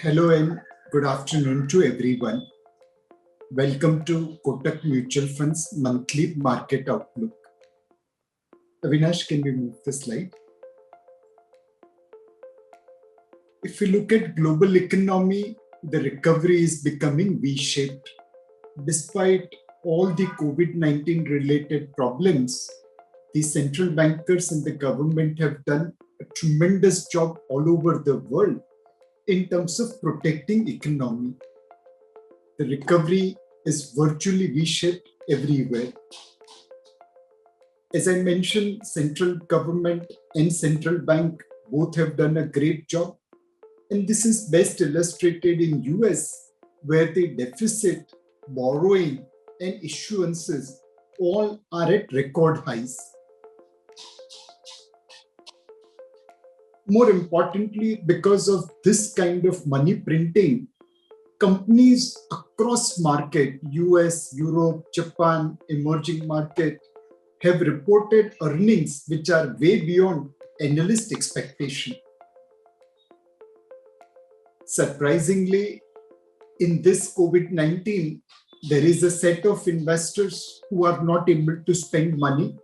Hello and good afternoon to everyone. Welcome to Kotak Mutual Fund's monthly market outlook. Avinash, can we move the slide? If we look at global economy, the recovery is becoming V-shaped. Despite all the COVID-19 related problems, the central bankers and the government have done a tremendous job all over the world in terms of protecting economy. The recovery is virtually V-shaped everywhere. As I mentioned, central government and central bank both have done a great job. And this is best illustrated in US, where the deficit, borrowing, and issuances all are at record highs. More importantly, because of this kind of money printing, companies across market, US, Europe, Japan, emerging market, have reported earnings which are way beyond analyst expectation. Surprisingly, in this COVID-19, there is a set of investors who are not able to spend money,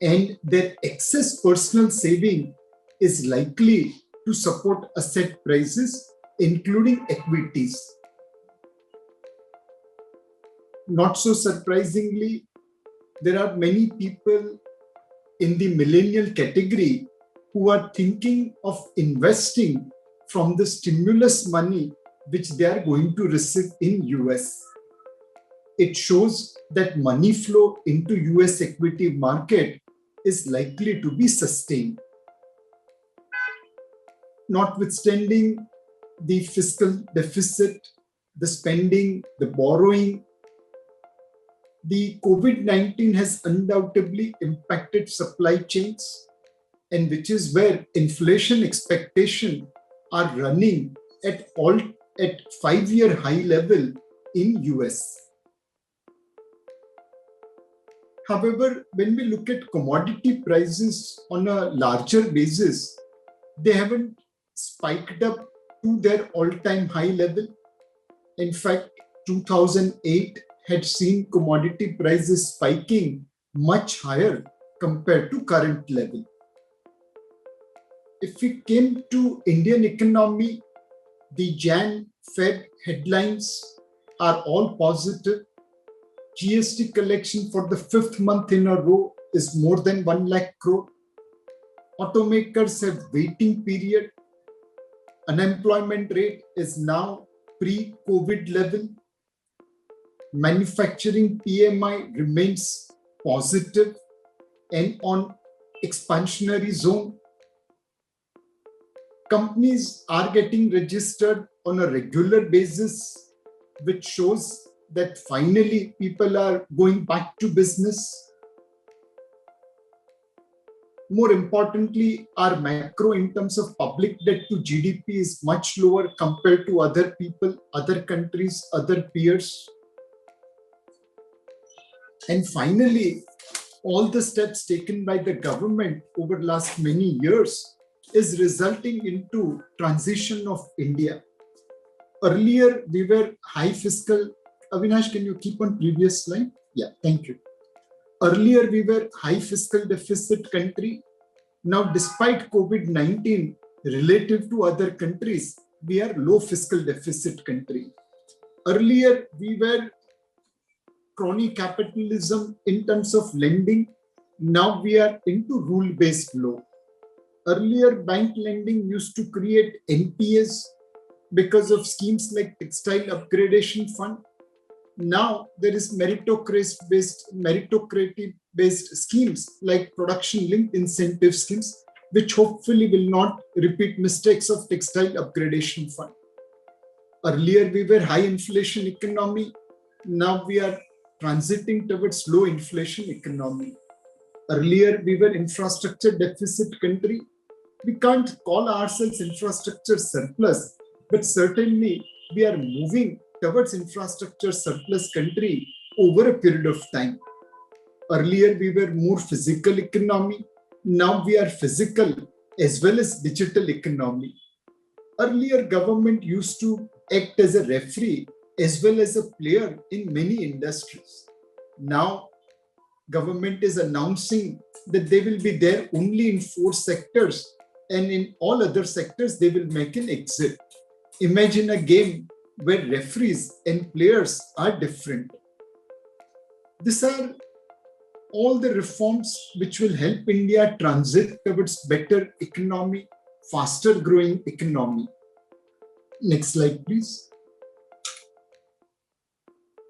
and their excess personal saving is likely to support asset prices, including equities. Not so surprisingly, there are many people in the millennial category who are thinking of investing from the stimulus money which they are going to receive in US. It shows that money flow into US equity market is likely to be sustained. Notwithstanding the fiscal deficit, the spending, the borrowing, the COVID-19 has undoubtedly impacted supply chains, and which is where inflation expectations are running at 5-year high level in US. However, when we look at commodity prices on a larger basis, they haven't spiked up to their all-time high level. In fact, 2008 had seen commodity prices spiking much higher compared to current level. If we came to Indian economy, the Jan-Feb headlines are all positive. GST collection for the 5th month in a row is more than 1 lakh crore. Automakers have waiting period. Unemployment rate is now pre-COVID level. Manufacturing PMI remains positive and on expansionary zone. Companies are getting registered on a regular basis, which shows that finally people are going back to business. More importantly, our macro in terms of public debt to GDP is much lower compared to other people, other countries, other peers. And finally, all the steps taken by the government over the last many years is resulting into transition of India. Earlier, we were high fiscal. Avinash, can you keep on previous slide? Yeah, thank you. Earlier, we were high fiscal deficit country. Now, despite COVID-19, relative to other countries, we are low fiscal deficit country. Earlier, we were crony capitalism in terms of lending. Now we are into rule-based law. Earlier, bank lending used to create NPAs because of schemes like Textile Upgradation Fund. Now there is meritocracy-based schemes like production-linked incentive schemes, which hopefully will not repeat mistakes of Textile Upgradation Fund. Earlier, we were high inflation economy. Now we are transiting towards low inflation economy. Earlier, we were infrastructure deficit country. We can't call ourselves infrastructure surplus, but certainly we are moving towards infrastructure surplus country over a period of time. Earlier, we were more physical economy. Now we are physical as well as digital economy. Earlier, government used to act as a referee as well as a player in many industries. Now, government is announcing that they will be there only in 4 sectors, and in all other sectors, they will make an exit. Imagine a game where referees and players are different. These are all the reforms which will help India transit towards better economy, faster growing economy. Next slide, please.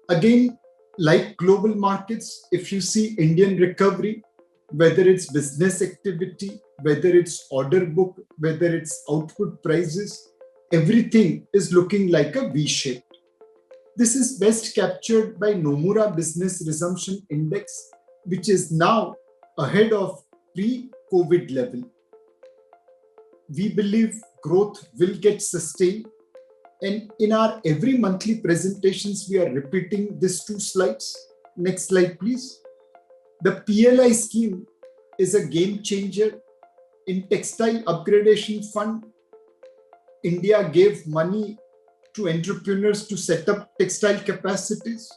Again, like global markets, if you see Indian recovery, whether it's business activity, whether it's order book, whether it's output prices, everything is looking like a V shape. This is best captured by Nomura Business Resumption Index, which is now ahead of pre-COVID level. We believe growth will get sustained. And in our every monthly presentations, we are repeating these 2 slides. Next slide, please. The PLI scheme is a game changer. In Textile Upgradation Fund, India gave money to entrepreneurs to set up textile capacities.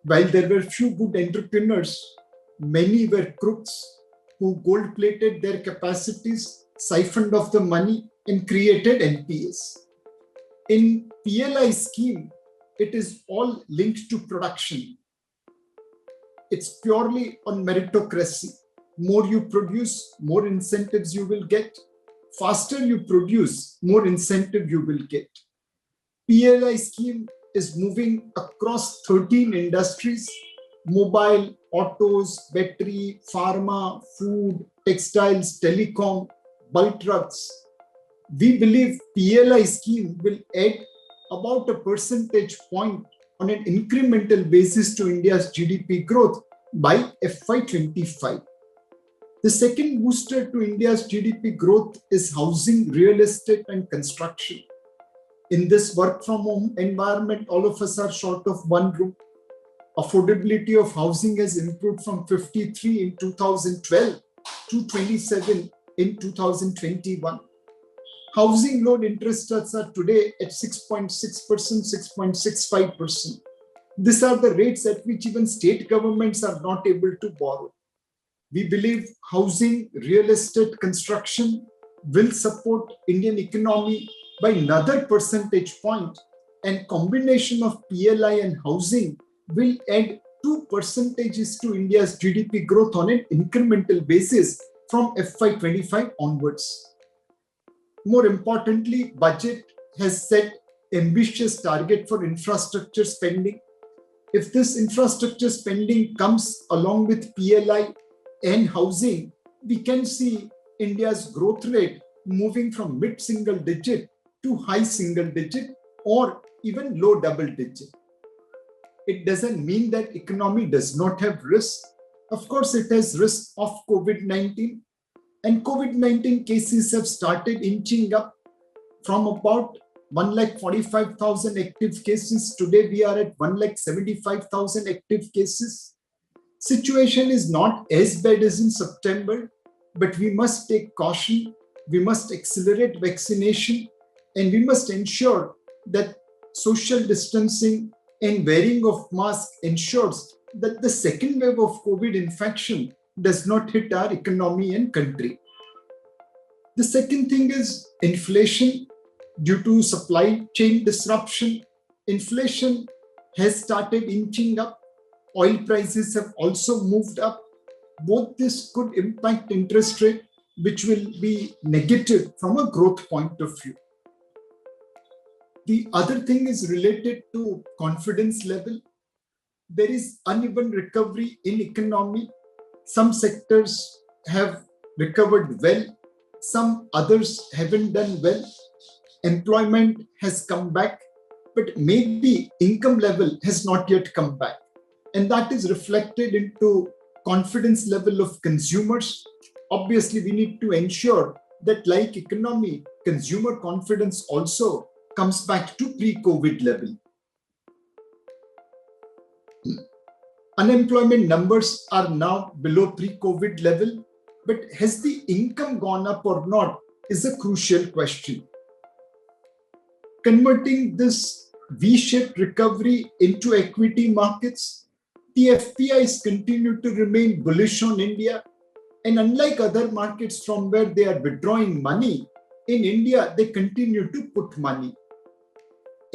While there were few good entrepreneurs, many were crooks who gold-plated their capacities, siphoned off the money, and created NPAs. In PLI scheme, it is all linked to production. It's purely on meritocracy. More you produce, more incentives you will get. Faster you produce, more incentive you will get. PLI scheme is moving across 13 industries: mobile, autos, battery, pharma, food, textiles, telecom, bulk trucks. We believe PLI scheme will add about a percentage point on an incremental basis to India's GDP growth by FY25. The second booster to India's GDP growth is housing, real estate, and construction. In this work from home environment, all of us are short of one room. Affordability of housing has improved from 53 in 2012 to 27 in 2021. Housing loan interest rates are today at 6.6%, 6.65%. These are the rates at which even state governments are not able to borrow. We believe housing, real estate, construction will support Indian economy by another percentage point, and combination of PLI and housing will add 2 percentages to India's GDP growth on an incremental basis from FY25 onwards. More importantly, budget has set ambitious target for infrastructure spending. If this infrastructure spending comes along with PLI and housing, we can see India's growth rate moving from mid-single digit to high single digit or even low double digit. It doesn't mean that economy does not have risk. Of course, it has risk of COVID-19. And COVID-19 cases have started inching up from about 145,000 active cases. Today, we are at 175,000 active cases. Situation is not as bad as in September, but we must take caution. We must accelerate vaccination, and we must ensure that social distancing and wearing of masks ensures that the second wave of COVID infection does not hit our economy and country. The second thing is inflation. Due to supply chain disruption, inflation has started inching up. Oil prices have also moved up. Both this could impact interest rate, which will be negative from a growth point of view. The other thing is related to confidence level. There is uneven recovery in economy. Some sectors have recovered well, some others haven't done well. Employment has come back, but maybe income level has not yet come back. And that is reflected into confidence level of consumers. Obviously, we need to ensure that, like economy, consumer confidence also comes back to pre-COVID level. Unemployment numbers are now below pre-COVID level, but has the income gone up or not is a crucial question. Converting this V-shaped recovery into equity markets, the FPIs continue to remain bullish on India. And unlike other markets from where they are withdrawing money, in India, they continue to put money.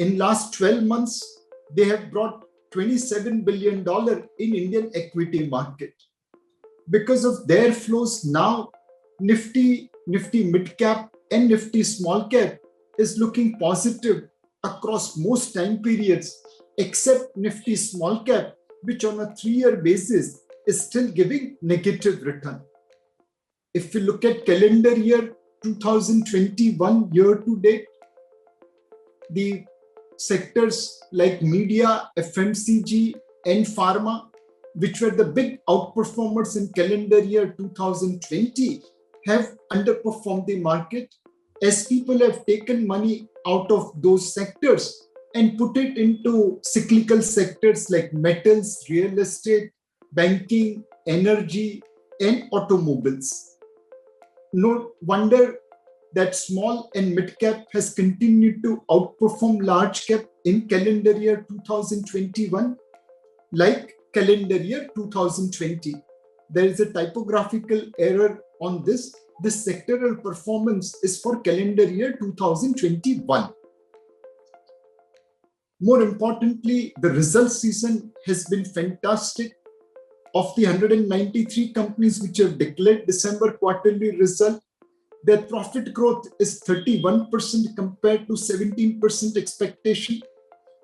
In last 12 months, they have brought $27 billion in Indian equity market. Because of their flows now, Nifty mid cap and Nifty small cap is looking positive across most time periods, except Nifty small cap, which on a 3-year basis is still giving negative return. If we look at calendar year 2021 year to date, the sectors like media, FMCG, and pharma, which were the big outperformers in calendar year 2020, have underperformed the market as people have taken money out of those sectors and put it into cyclical sectors like metals, real estate, banking, energy, and automobiles. No wonder that small and mid cap has continued to outperform large cap in calendar year 2021, like calendar year 2020. There is a typographical error on this. This sectoral performance is for calendar year 2021. More importantly, the result season has been fantastic. Of the 193 companies which have declared December quarterly result, their profit growth is 31% compared to 17% expectation.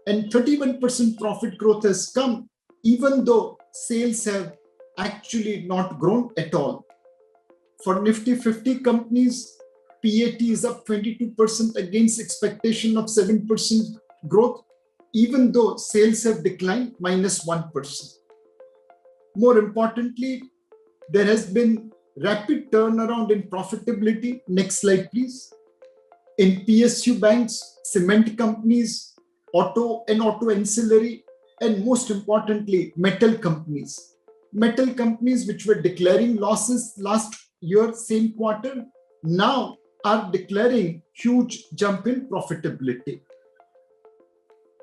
And 31% profit growth has come even though sales have actually not grown at all. For Nifty 50 companies, PAT is up 22% against expectation of 7% growth, even though sales have declined -1%. More importantly, there has been rapid turnaround in profitability. Next slide, please. In PSU banks, cement companies, auto and auto ancillary, and most importantly, metal companies. Metal companies which were declaring losses last year, same quarter, now are declaring huge jump in profitability.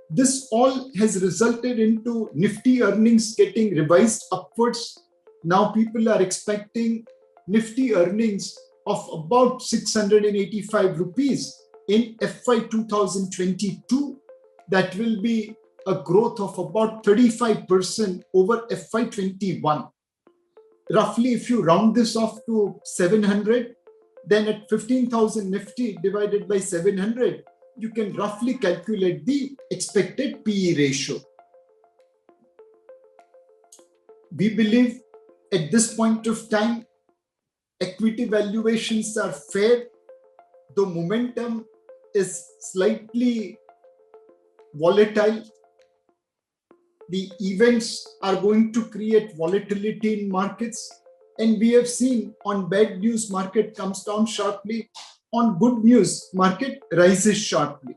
This all has resulted into Nifty earnings getting revised upwards. Now people are expecting Nifty earnings of about 685 rupees in FY 2022. That will be a growth of about 35% over FY 21. Roughly, if you round this off to 700, then at 15,000 Nifty divided by 700, you can roughly calculate the expected PE ratio. We believe at this point of time, equity valuations are fair, though momentum is slightly volatile. The events are going to create volatility in markets, and we have seen on bad news, market comes down sharply. On good news, market rises sharply.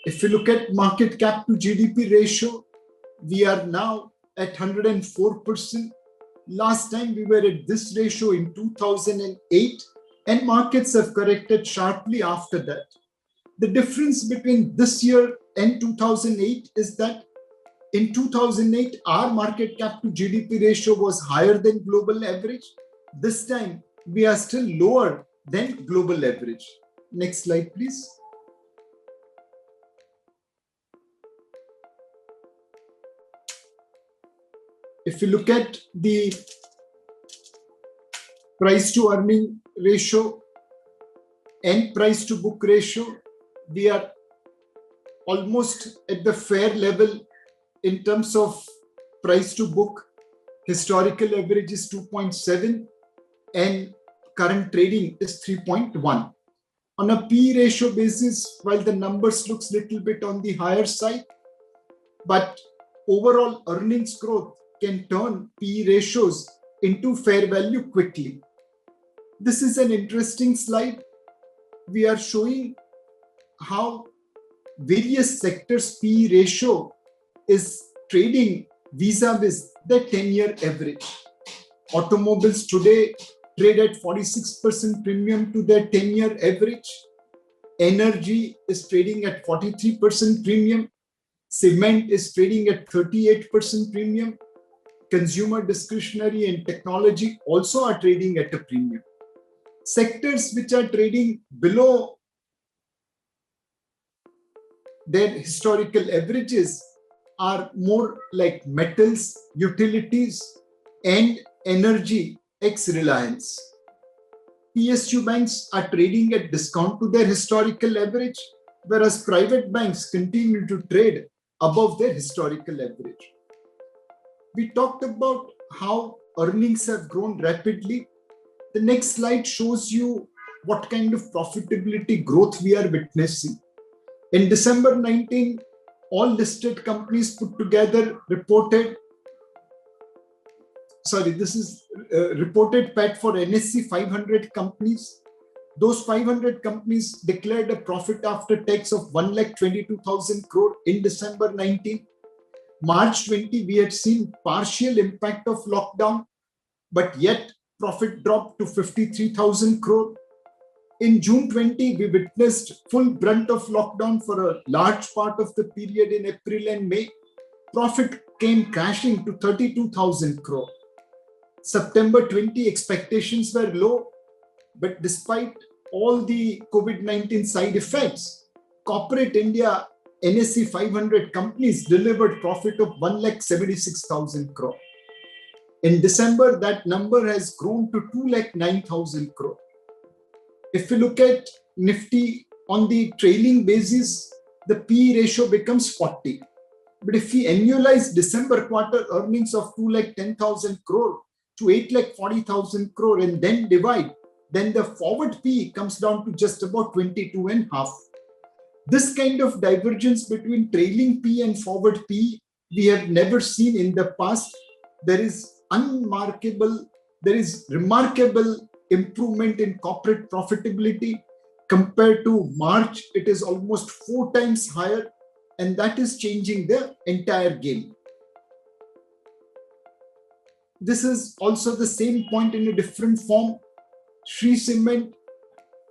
If you look at market cap to GDP ratio, we are now at 104%. Last time we were at this ratio in 2008, and markets have corrected sharply after that. The difference between this year and 2008 is that in 2008, our market cap to GDP ratio was higher than global average. This time, we are still lower than global average. Next slide, please. If you look at the price to earning ratio and price to book ratio, we are almost at the fair level in terms of price to book. Historical average is 2.7 and current trading is 3.1. On a P ratio basis, while the numbers looks little bit on the higher side, but overall earnings growth can turn P ratios into fair value quickly. This is an interesting slide. We are showing how various sectors P ratio is trading vis-a-vis the 10-year average. Automobiles today trade at 46% premium to their 10-year average. Energy is trading at 43% premium. Cement is trading at 38% premium. Consumer discretionary and technology also are trading at a premium. Sectors which are trading below their historical averages are more like metals, utilities, and energy ex-Reliance. PSU banks are trading at discount to their historical average, whereas private banks continue to trade above their historical average. We talked about how earnings have grown rapidly. The next slide shows you what kind of profitability growth we are witnessing. In December 19, all listed companies put together reported PAT for NSE 500 companies. Those 500 companies declared a profit after tax of 1,22,000 crore in December 19. March 20, we had seen partial impact of lockdown, but yet profit dropped to 53,000 crore. In June 20, we witnessed full brunt of lockdown for a large part of the period in April and May. Profit came crashing to 32,000 crore. September 20 expectations were low, but despite all the COVID-19 side effects, corporate India NSE 500 companies delivered profit of 1,76,000 crore. In December, that number has grown to 2,09,000 crore. If we look at Nifty on the trailing basis, the PE ratio becomes 40. But if we annualize December quarter earnings of 2,10,000 crore to 8,40,000 crore and then divide, then the forward PE comes down to just about 22.5. This kind of divergence between trailing PE and forward PE we have never seen in the past. There is remarkable improvement in corporate profitability. Compared to March, it is almost 4 times higher, and that is changing the entire game. This is also the same point in a different form. Shree Cement,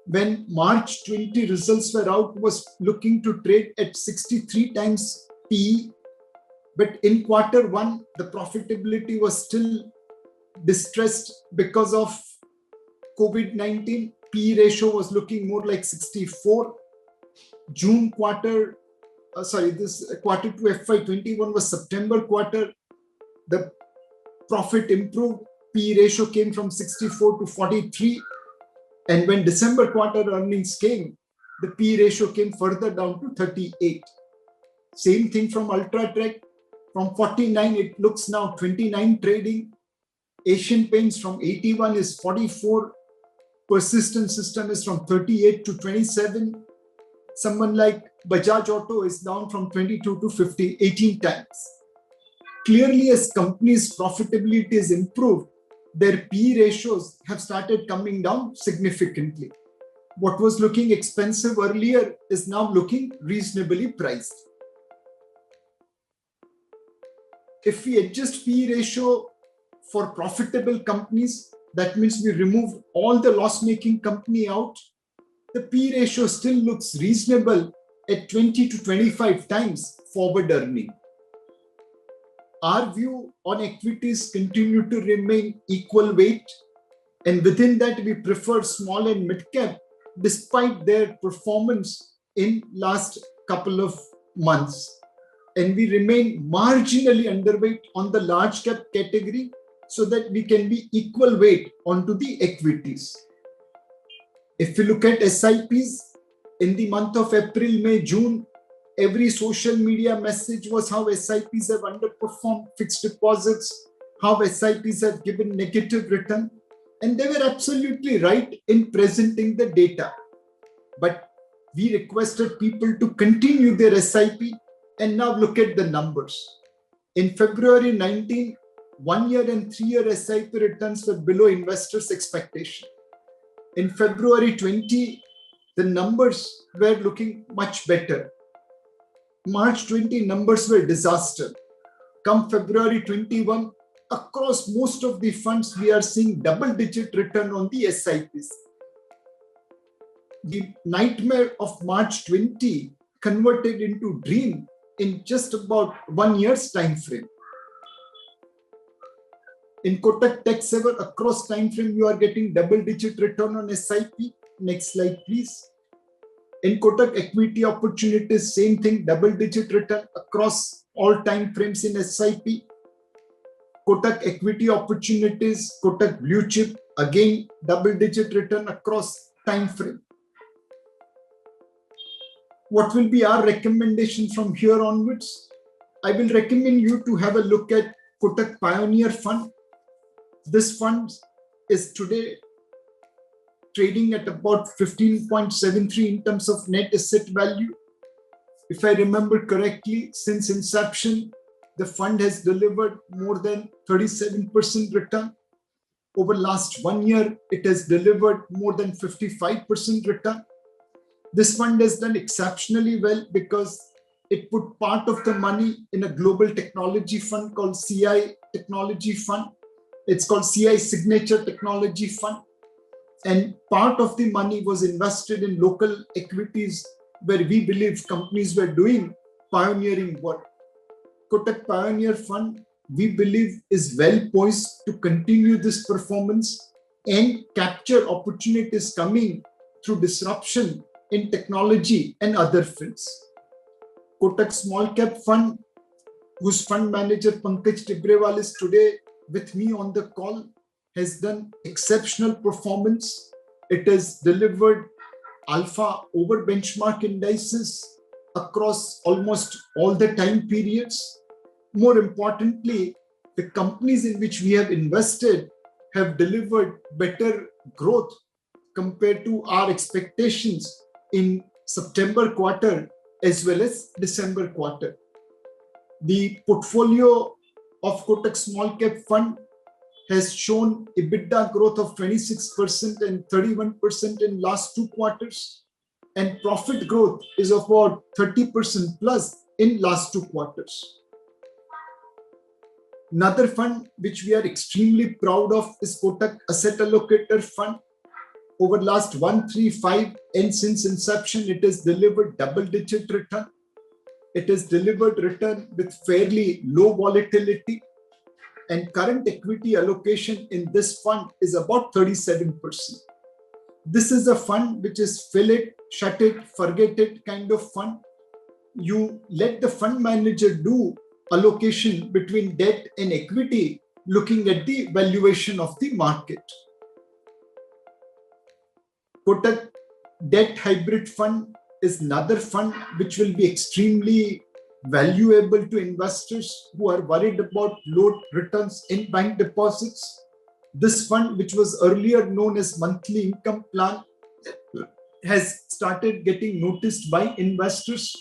when March 20 results were out, was looking to trade at 63 times PE. But in quarter one, the profitability was still distressed because of COVID-19. PE ratio was looking more like 64. This quarter 2 FY21 was September quarter. The profit improved. PE ratio came from 64 to 43. And when December quarter earnings came, the PE ratio came further down to 38. Same thing from Ultratech. From 49, it looks now 29 trading. Asian Paints from 81 is 44. Persistent System is from 38 to 27. Someone like Bajaj Auto is down from 22 to 18 times. Clearly, as companies' profitability is improved, their PE ratios have started coming down significantly. What was looking expensive earlier is now looking reasonably priced. If we adjust PE ratio for profitable companies, that means we remove all the loss-making company out, the PE ratio still looks reasonable at 20 to 25 times forward earning. Our view on equities continue to remain equal weight, and within that we prefer small and mid cap despite their performance in last couple of months. And we remain marginally underweight on the large cap category so that we can be equal weight onto the equities. If we look at SIPs, in the month of April, May, June, every social media message was how SIPs have underperformed fixed deposits, how SIPs have given negative return. And they were absolutely right in presenting the data. But we requested people to continue their SIP and now look at the numbers. In February 19, 1 year and 3 year SIP returns were below investors' expectation. In February 20, the numbers were looking much better. March 20 numbers were disaster. Come February 21, across most of the funds, we are seeing double-digit return on the SIPs. The nightmare of March 20 converted into dream in just about 1 year's time frame. In Kotak Tech Saver, across time frame, you are getting double-digit return on SIP. Next slide, please. In Kotak Equity Opportunities, same thing, double-digit return across all time frames in SIP. Kotak Equity Opportunities, Kotak Blue Chip, again, double-digit return across time frame. What will be our recommendation from here onwards? I will recommend you to have a look at Kotak Pioneer Fund. This fund is today trading at about 15.73 in terms of net asset value. If I remember correctly, since inception, the fund has delivered more than 37% return. Over last 1 year, it has delivered more than 55% return. This fund has done exceptionally well because it put part of the money in a global technology fund called CI Technology Fund. It's called CI Signature Technology Fund. And part of the money was invested in local equities where we believe companies were doing pioneering work. Kotak Pioneer Fund, we believe, is well poised to continue this performance and capture opportunities coming through disruption in technology and other fields. Kotak Small Cap Fund, whose fund manager Pankaj Tibrewal is today with me on the call, has done exceptional performance. It has delivered alpha over benchmark indices across almost all the time periods. More importantly, the companies in which we have invested have delivered better growth compared to our expectations in September quarter as well as December quarter. The portfolio of Kotak Small Cap Fund has shown EBITDA growth of 26% and 31% in last 2 quarters, and profit growth is about 30% plus in last 2 quarters. Another fund which we are extremely proud of is Kotak Asset Allocator Fund. Over last 1, 3, 5 and since inception, it has delivered double-digit return. It has delivered return with fairly low volatility, and current equity allocation in this fund is about 37%. This is a fund which is fill it, shut it, forget it kind of fund. You let the fund manager do allocation between debt and equity, looking at the valuation of the market. Kotak Debt Hybrid Fund is another fund which will be extremely valuable to investors who are worried about low returns in bank deposits. This fund, which was earlier known as monthly income plan, has started getting noticed by investors.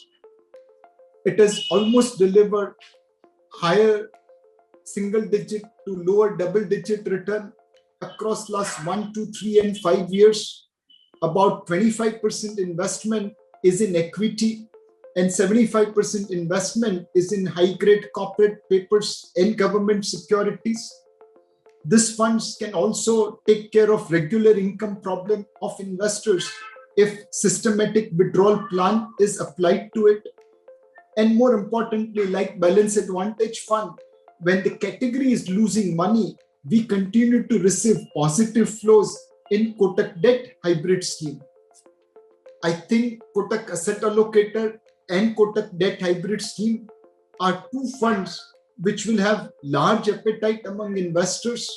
It has almost delivered higher single digit to lower double digit return across last 1, 2, 3 and 5 years. About 25% investment is in equity and 75% investment is in high-grade corporate papers and government securities. These funds can also take care of regular income problem of investors if systematic withdrawal plan is applied to it. And more importantly, like Balance Advantage Fund, when the category is losing money, we continue to receive positive flows in Kotak Debt Hybrid Scheme. I think Kotak Asset Allocator and Kotak Debt Hybrid Scheme are 2 funds which will have large appetite among investors,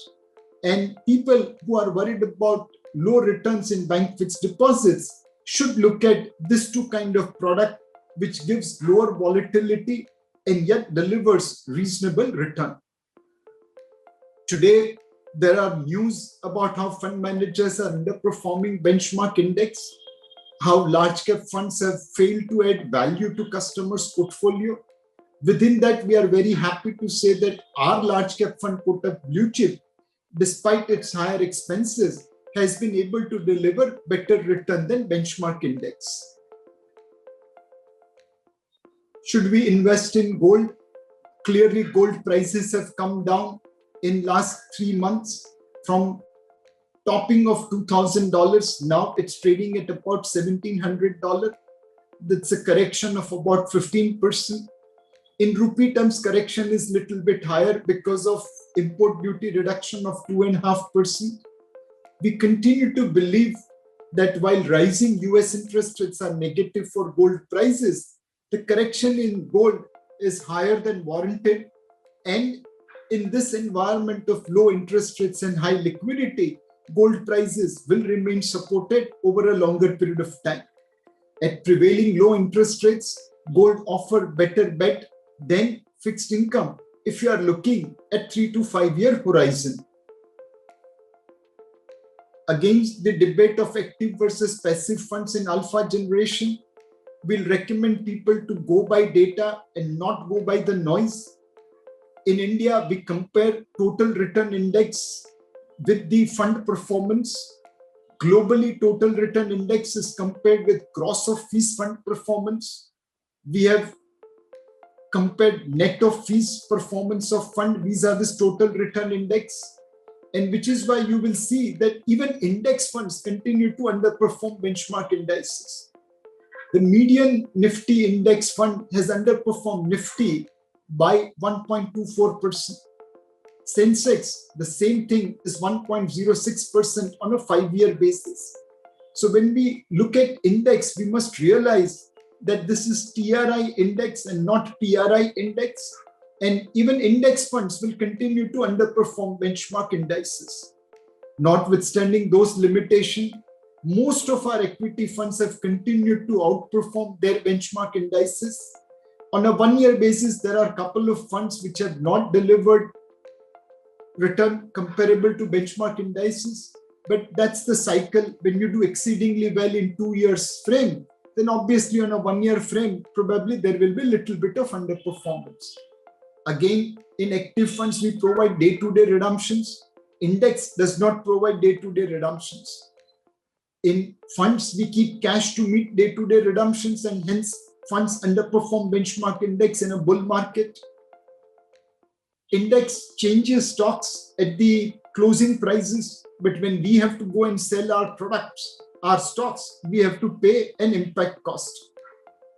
and people who are worried about low returns in bank fixed deposits should look at this 2 kind of product which gives lower volatility and yet delivers reasonable return. Today, there are news about how fund managers are underperforming benchmark index, how large cap funds have failed to add value to customers' portfolio. Within that, we are very happy to say that our large cap fund, Kotak Blue Chip, despite its higher expenses, has been able to deliver better return than benchmark index. Should we invest in gold? Clearly, gold prices have come down in last 3 months from topping of $2,000. Now it's trading at about $1,700. That's a correction of about 15%. In rupee terms, correction is little bit higher because of import duty reduction of 2.5%. We continue to believe that while rising US interest rates are negative for gold prices, the correction in gold is higher than warranted. And in this environment of low interest rates and high liquidity, gold prices will remain supported over a longer period of time. At prevailing low interest rates, gold offers better bet than fixed income if you are looking at 3 to 5 year horizon. Against the debate of active versus passive funds in alpha generation, we'll recommend people to go by data and not go by the noise. In India, we compare total return index with the fund performance. Globally, total return index is compared with gross of fees fund performance. We have compared net of fees performance of fund vis-a-vis total return index, and which is why you will see that even index funds continue to underperform benchmark indices. The median Nifty index fund has underperformed Nifty by 1.24%. Sensex, the same thing, is 1.06% on a 5-year basis. So when we look at index, we must realize that this is TRI index and not PRI index. And even index funds will continue to underperform benchmark indices. Notwithstanding those limitations, most of our equity funds have continued to outperform their benchmark indices. On a 1-year basis, there are a couple of funds which have not delivered return comparable to benchmark indices, but that's the cycle. When you do exceedingly well in 2 years frame, then obviously on a 1-year frame, probably there will be a little bit of underperformance. Again, in active funds, we provide day-to-day redemptions. Index does not provide day-to-day redemptions. In funds, we keep cash to meet day-to-day redemptions, and hence funds underperform benchmark index in a bull market. Index changes stocks at the closing prices, but when we have to go and sell our products, our stocks, we have to pay an impact cost.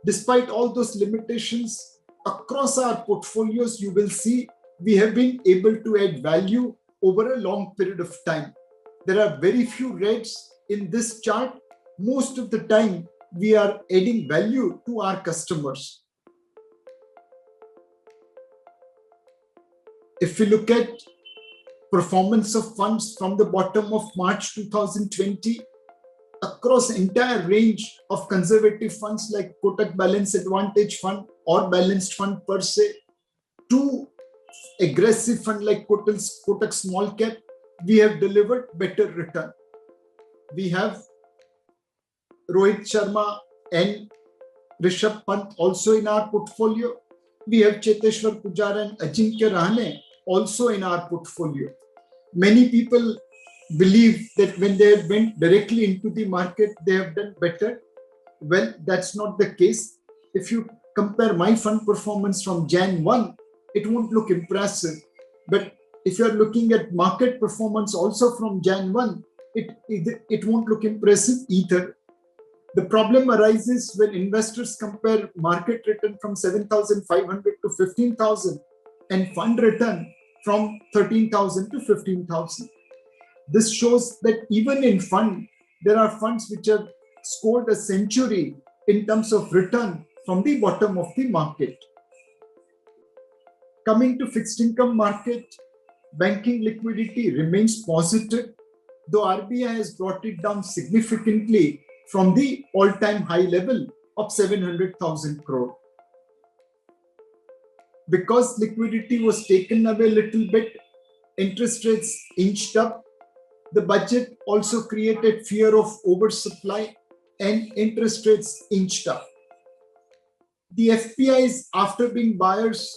Despite all those limitations, across our portfolios, you will see we have been able to add value over a long period of time. There are very few reds in this chart. Most of the time, we are adding value to our customers. If we look at performance of funds from the bottom of March 2020, across entire range of conservative funds like Kotak Balance Advantage Fund or Balanced Fund per se, to aggressive fund like Kotak Small Cap, we have delivered better return. We have Rohit Sharma and Rishabh Pant also in our portfolio. We have Cheteshwar Pujara and Ajinkya Rahane also in our portfolio. Many people believe that when they went directly into the market, they have done better. Well, that's not the case. If you compare my fund performance from Jan 1, it won't look impressive. But if you're looking at market performance also from Jan 1, it won't look impressive either. The problem arises when investors compare market return from 7,500 to 15,000 and fund return from 13,000 to 15,000. This shows that even in fund, there are funds which have scored a century in terms of return from the bottom of the market. Coming to fixed income market, banking liquidity remains positive, though RBI has brought it down significantly from the all-time high level of 700,000 crore. Because liquidity was taken away a little bit, interest rates inched up. The budget also created fear of oversupply and interest rates inched up. The FPIs, after being buyers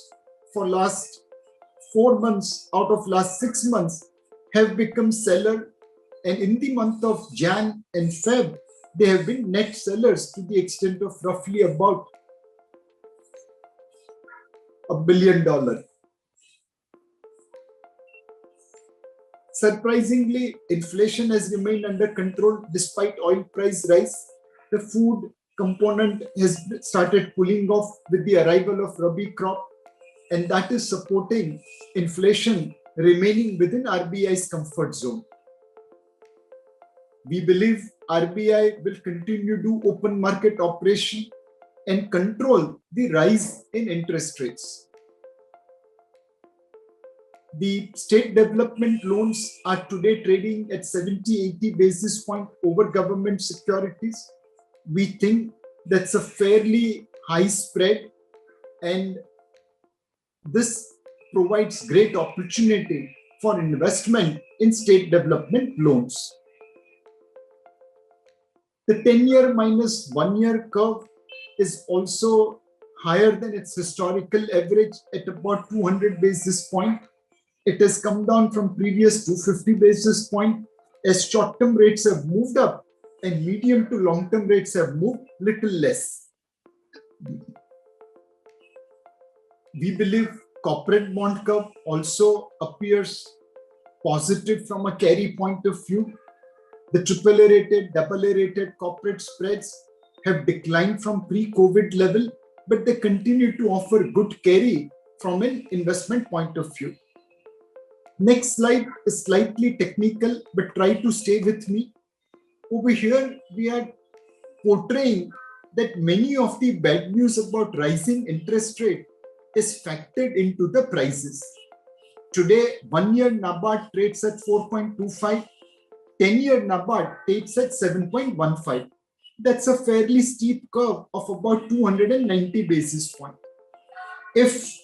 for last 4 months out of last 6 months, have become seller, and in the month of Jan and Feb, they have been net sellers to the extent of roughly about $1 billion. Surprisingly, inflation has remained under control despite oil price rise. The food component has started cooling off with the arrival of Rabi crop, and that is supporting inflation remaining within RBI's comfort zone. We believe RBI will continue to open market operation and control the rise in interest rates. The state development loans are today trading at 70-80 basis point over government securities. We think that's a fairly high spread, and this provides great opportunity for investment in state development loans. The 10-year minus 1-year curve is also higher than its historical average at about 200 basis point. It has come down from previous 250 basis point as short-term rates have moved up and medium to long-term rates have moved little less. We believe corporate bond curve also appears positive from a carry point of view. The AAA rated, AA rated corporate spreads have declined from pre-COVID level, but they continue to offer good carry from an investment point of view. Next slide is slightly technical, but try to stay with me. Over here, we are portraying that many of the bad news about rising interest rate is factored into the prices. Today, 1-year NABARD trades at 4.25, 10-year NABARD trades at 7.15. That's a fairly steep curve of about 290 basis points. If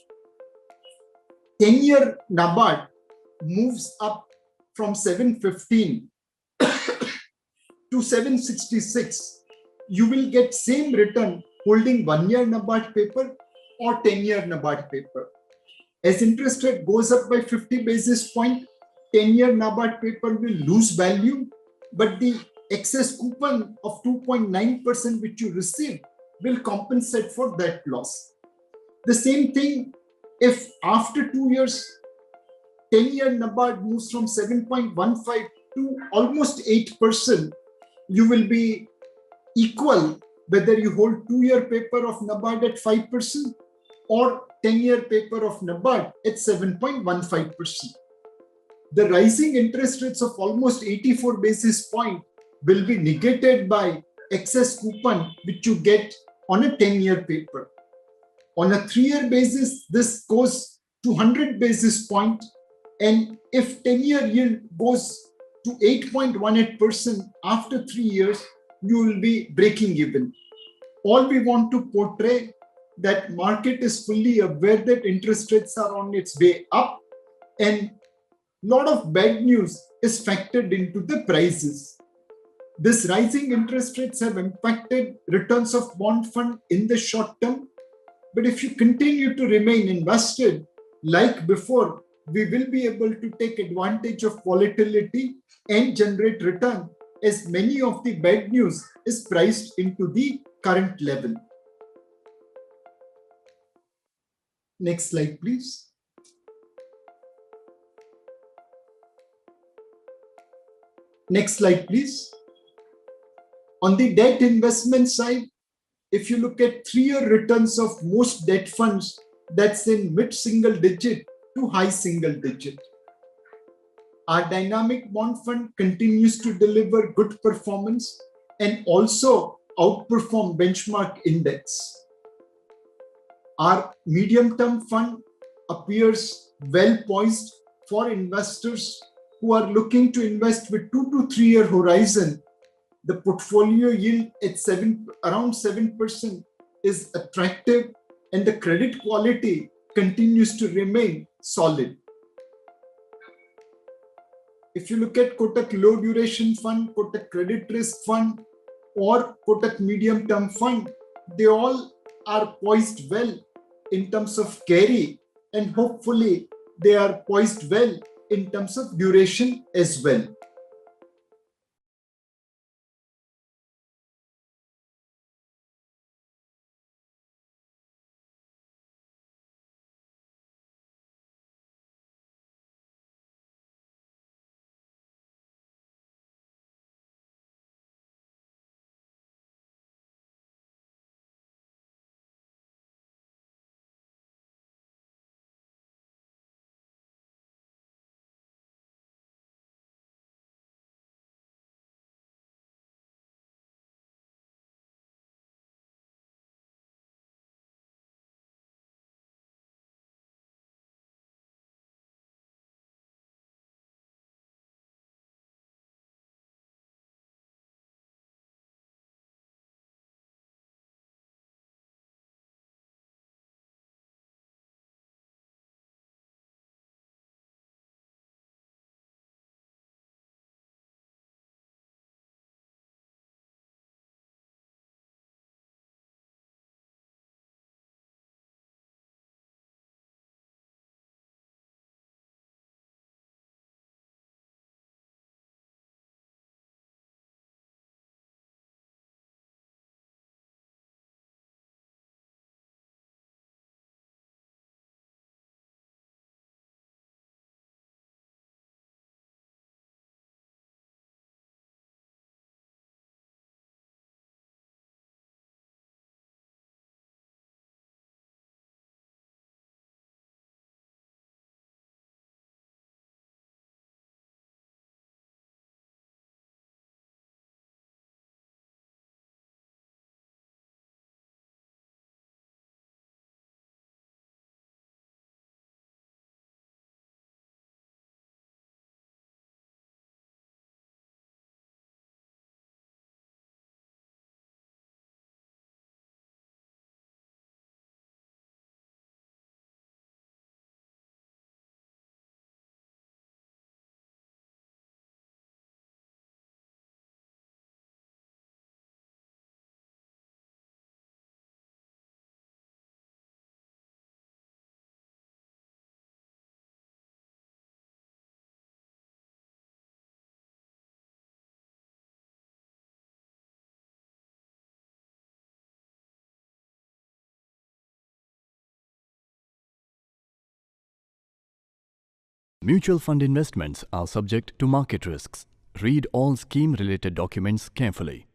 10-year NABARD moves up from 715 to 766, you will get same return holding 1-year NABARD paper or 10-year NABARD paper. As interest rate goes up by 50 basis point, 10-year NABARD paper will lose value, but the excess coupon of 2.9% which you receive will compensate for that loss. The same thing if after 2 years, 10-year NABARD moves from 7.15 to almost 8%, you will be equal whether you hold 2-year paper of NABARD at 5% or 10-year paper of NABARD at 7.15%. The rising interest rates of almost 84 basis point will be negated by excess coupon which you get on a 10-year paper. On a 3-year basis, this goes to 100 basis point, and if 10-year yield goes to 8.18% after 3 years, you will be breaking even. All we want to portray that market is fully aware that interest rates are on its way up, and lot of bad news is factored into the prices. This rising interest rates have impacted returns of bond fund in the short term, but if you continue to remain invested like before, we will be able to take advantage of volatility and generate return, as many of the bad news is priced into the current level. Next slide, please. Next slide, please. On the debt investment side, if you look at 3-year returns of most debt funds, that's in mid-single digit to high single digit. Our dynamic bond fund continues to deliver good performance and also outperform benchmark index. Our medium-term fund appears well poised for investors who are looking to invest with 2 to 3 year horizon. The portfolio yield at around 7% is attractive, and the credit quality continues to remain solid. If you look at Kotak Low Duration Fund, Kotak Credit Risk Fund, or Kotak Medium Term Fund, they all are poised well in terms of carry, and hopefully they are poised well in terms of duration as well. Mutual fund investments are subject to market risks. Read all scheme-related documents carefully.